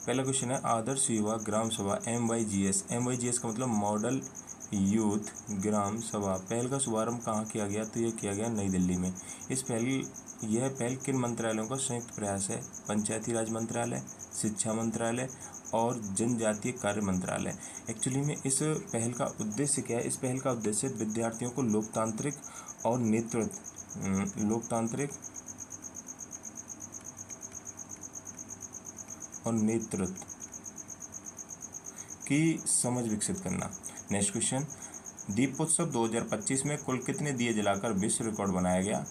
पहला क्वेश्चन है आदर्श युवा ग्राम सभा MYGS। MYGS का मतलब मॉडल यूथ ग्राम सभा पहल का शुभारंभ कहाँ किया गया? तो ये किया गया नई दिल्ली में। यह पहल किन मंत्रालयों का संयुक्त प्रयास है? पंचायती राज मंत्रालय, शिक्षा मंत्रालय और जनजातीय कार्य मंत्रालय। एक्चुअली में इस पहल का उद्देश्य क्या है? इस पहल का उद्देश्य विद्यार्थियों को लोकतांत्रिक और नेतृत्व की समझ विकसित करना। नेक्स्ट क्वेश्चन, दीपोत्सव 2025 में कुल कितने दिए जलाकर विश्व रिकॉर्ड बनाया गया?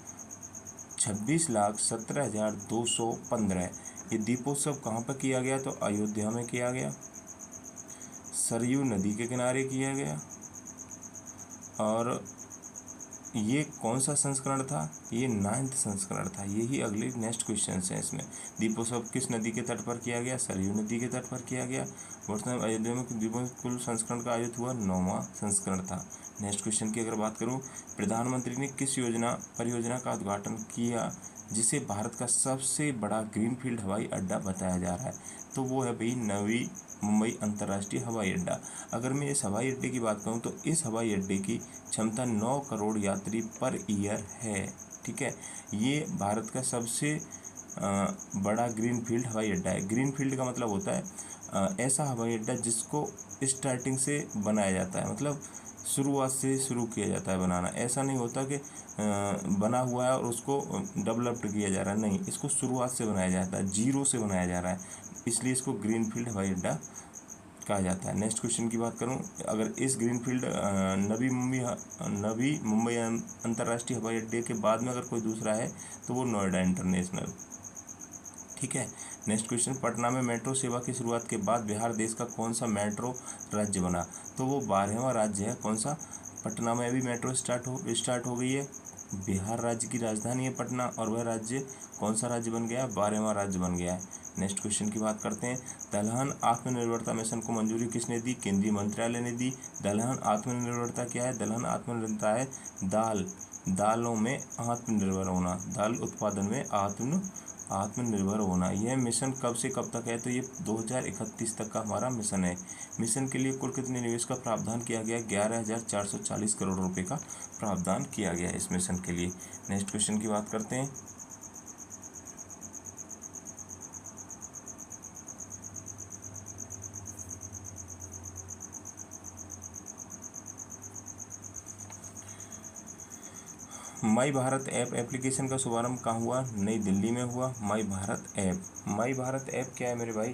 26,17,215। ये दीपोत्सव कहाँ पर किया गया? तो अयोध्या में किया गया, सरयू नदी के किनारे किया गया। और ये कौन सा संस्करण था? ये 9th संस्करण था। यही अगले नेक्स्ट क्वेश्चन है इसमें। दीपोत्सव किस नदी के तट पर किया गया? सरयू नदी के तट पर किया गया। वर्तमान अयोध्या में दीपोत्सव कुल संस्करण का आयोजित हुआ 9वां संस्करण था। नेक्स्ट क्वेश्चन की अगर बात करूं, प्रधानमंत्री ने किस परियोजना का उद्घाटन किया जिसे भारत का सबसे बड़ा ग्रीनफील्ड हवाई अड्डा बताया जा रहा है? तो वो है भाई नवी मुंबई अंतर्राष्ट्रीय हवाई अड्डा। अगर मैं इस हवाई अड्डे की बात करूं तो इस हवाई अड्डे की क्षमता 9 करोड़ यात्री पर ईयर है। ठीक है, ये भारत का सबसे बड़ा ग्रीनफील्ड हवाई अड्डा है। ग्रीनफील्ड का मतलब होता है ऐसा हवाई अड्डा जिसको स्टार्टिंग से बनाया जाता है, मतलब शुरुआत से शुरू किया जाता है बनाना। ऐसा नहीं होता कि बना हुआ है और उसको डेवलप्ड किया जा रहा है, नहीं, इसको शुरुआत से बनाया जाता है, जीरो से बनाया जा रहा है, इसलिए इसको ग्रीनफील्ड हवाई अड्डा कहा जाता है। नेक्स्ट क्वेश्चन की बात करूं, अगर इस ग्रीनफील्ड नवी मुंबई अंतर्राष्ट्रीय हवाई अड्डे के बाद में अगर कोई दूसरा है तो वो नोएडा इंटरनेशनल। ठीक है, नेक्स्ट क्वेश्चन, पटना में मेट्रो सेवा की शुरुआत के बाद बिहार देश का कौन सा मेट्रो राज्य बना? तो वो 12वां राज्य है। कौन सा? पटना में अभी मेट्रो स्टार्ट हो गई है। बिहार राज्य की राजधानी है पटना और वह राज्य कौन सा राज्य बन गया? 12वां राज्य बन गया है। नेक्स्ट क्वेश्चन की बात करते हैं, दलहन आत्मनिर्भरता मिशन को मंजूरी किसने दी? केंद्रीय मंत्रालय ने दी। दलहन आत्मनिर्भरता क्या है? दलहन आत्मनिर्भरता है दालों में आत्मनिर्भर होना, दाल उत्पादन में आत्मनिर्भर होना। यह मिशन कब से कब तक है? तो ये 2031 तक का हमारा मिशन है। मिशन के लिए कुल कितने निवेश का प्रावधान किया गया? 11,440 करोड़ रुपए का प्रावधान किया गया इस मिशन के लिए। नेक्स्ट क्वेश्चन की बात करते हैं, माई भारत ऐप एप्लीकेशन का शुभारंभ कहाँ हुआ? नई दिल्ली में हुआ। माई भारत ऐप क्या है मेरे भाई?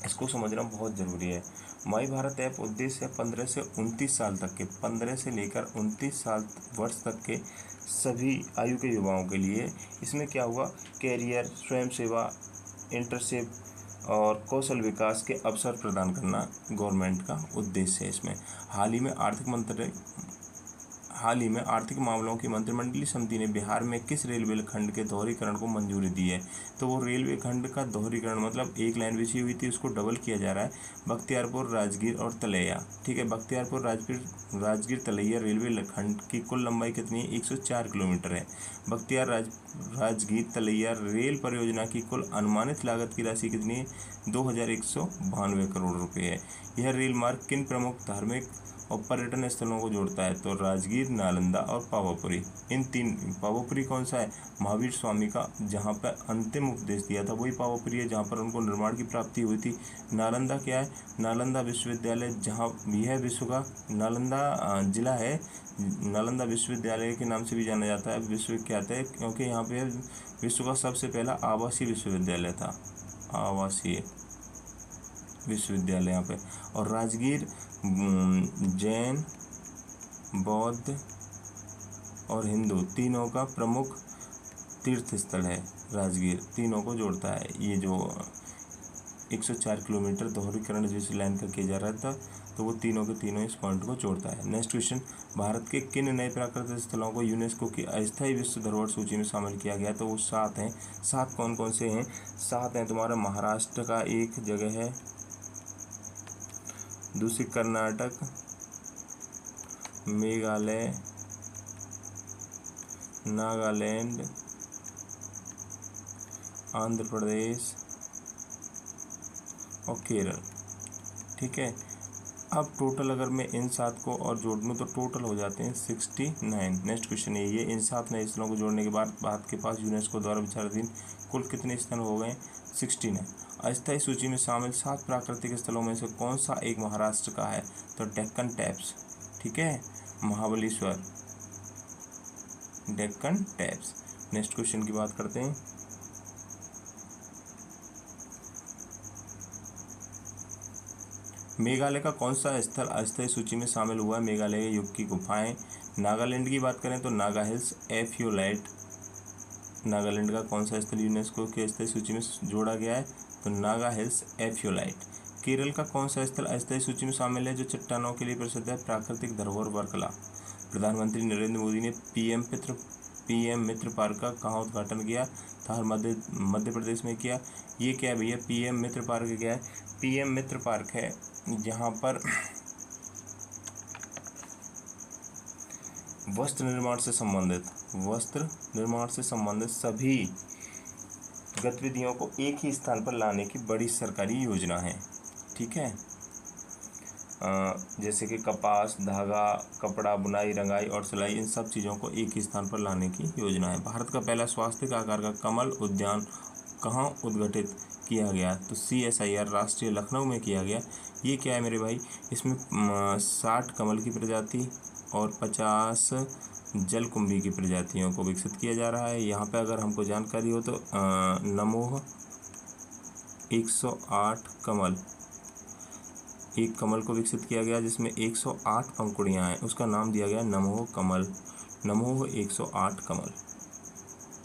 इसको समझना बहुत ज़रूरी है। माई भारत ऐप उद्देश्य है 15 से 29 साल तक के, 15 से लेकर 29 साल वर्ष तक के सभी आयु के युवाओं के लिए। इसमें क्या हुआ? कैरियर, स्वयं सेवा, इंटर्नशिप और कौशल विकास के अवसर प्रदान करना गवर्नमेंट का उद्देश्य है इसमें। हाल ही में आर्थिक मामलों की मंत्रिमंडलीय समिति ने बिहार में किस रेलवे खंड के दोहरीकरण को मंजूरी दी है? तो वो रेलवे खंड का दोहरीकरण मतलब एक लाइन बिछी हुई थी, उसको डबल किया जा रहा है। बख्तियारपुर, राजगीर और तलैया। ठीक है, बख्तियारपुर, राजगीर, तलैया रेलवे खंड की कुल लंबाई कितनी है? 104 किलोमीटर है। राजगीर तलैया रेल परियोजना की कुल अनुमानित लागत की राशि कितनी है? 2,192 करोड़ रुपये है। यह रेल मार्ग किन प्रमुख धार्मिक और पर्यटन स्थलों को जोड़ता है? तो राजगीर, नालंदा और पावापुरी। पावापुरी कौन सा है? महावीर स्वामी का जहाँ पर अंतिम उपदेश दिया था वही पावापुरी है, जहाँ पर उनको निर्माण की प्राप्ति हुई थी। नालंदा क्या है? नालंदा विश्वविद्यालय, जहाँ यह विश्व का नालंदा जिला है, नालंदा विश्वविद्यालय के नाम से भी जाना जाता है, विश्वविख्यात है क्योंकि यहाँ पे विश्व का सबसे पहला आवासीय विश्वविद्यालय था, आवासीय विश्वविद्यालय यहाँ पे। और राजगीर जैन, बौद्ध और हिंदू तीनों का प्रमुख तीर्थ स्थल है। राजगीर तीनों को जोड़ता है। ये जो 104 किलोमीटर दोहरीकरण जिस लाइन का किया जा रहा था तो वो तीनों के तीनों इस पॉइंट को जोड़ता है। नेक्स्ट क्वेश्चन, भारत के किन नए प्राकृतिक स्थलों को यूनेस्को की अस्थायी विश्व धरोहर सूची में शामिल किया गया? तो वो 7 हैं। 7 कौन कौन से हैं? 7 हैं तुम्हारा, महाराष्ट्र का एक जगह है, दूसरी कर्नाटक, मेघालय, नागालैंड, आंध्र प्रदेश, और केरल। ठीक है, अब टोटल अगर मैं इन 7 को और जोड़ दूँ तो टोटल हो जाते हैं 69। नेक्स्ट क्वेश्चन है ये, इन 7 नए स्थलों को जोड़ने के बाद भारत के पास यूनेस्को द्वारा विचाराधीन कुल कितने स्थल हो गए? 69। अस्थायी सूची में शामिल 7 प्राकृतिक स्थलों में से कौन सा एक महाराष्ट्र का है? तो डेक्कन टैप्स। ठीक है, Mahabaleshwar, Deccan taps. Next question की बात करते हैं। मेघालय का कौन सा स्थल अस्थायी सूची में शामिल हुआ है? मेघालय युग की गुफाएं। नागालैंड की बात करें तो नागा हिल्स, एफ्यूलाइट। नागालैंड का कौन सा स्थल यूनेस्को की अस्थायी सूची में जोड़ा गया है? तो नागा हिल्स, एफ्यूलाइट। केरल का कौन सा स्थल अस्थायी सूची में शामिल है जो चट्टानों के लिए प्रसिद्ध है? प्राकृतिक धरोहर वर्कला। प्रधानमंत्री नरेंद्र मोदी ने पीएम मित्र पार्क का कहाँ उद्घाटन किया? था मध्य प्रदेश में किया। ये क्या है भैया? पीएम मित्र पार्क क्या है? पीएम मित्र पार्क है जहाँ पर वस्त्र निर्माण से संबंधित सभी गतिविधियों को एक ही स्थान पर लाने की बड़ी सरकारी योजना है। ठीक है, जैसे कि कपास, धागा, कपड़ा, बुनाई, रंगाई और सिलाई, इन सब चीज़ों को एक ही स्थान पर लाने की योजना है। भारत का पहला स्वास्थ्य आकार का कमल उद्यान कहाँ उद्घाटित किया गया? तो CSIR राष्ट्रीय लखनऊ में किया गया। ये क्या है मेरे भाई? इसमें 60 कमल की प्रजाति और 50 जलकुंभी की प्रजातियों को विकसित किया जा रहा है। यहाँ पे अगर हमको जानकारी हो तो नमोह 108 कमल, एक कमल को विकसित किया गया जिसमें 108 पंखुड़ियाँ हैं, उसका नाम दिया गया नमोह कमल, नमोह 108 कमल।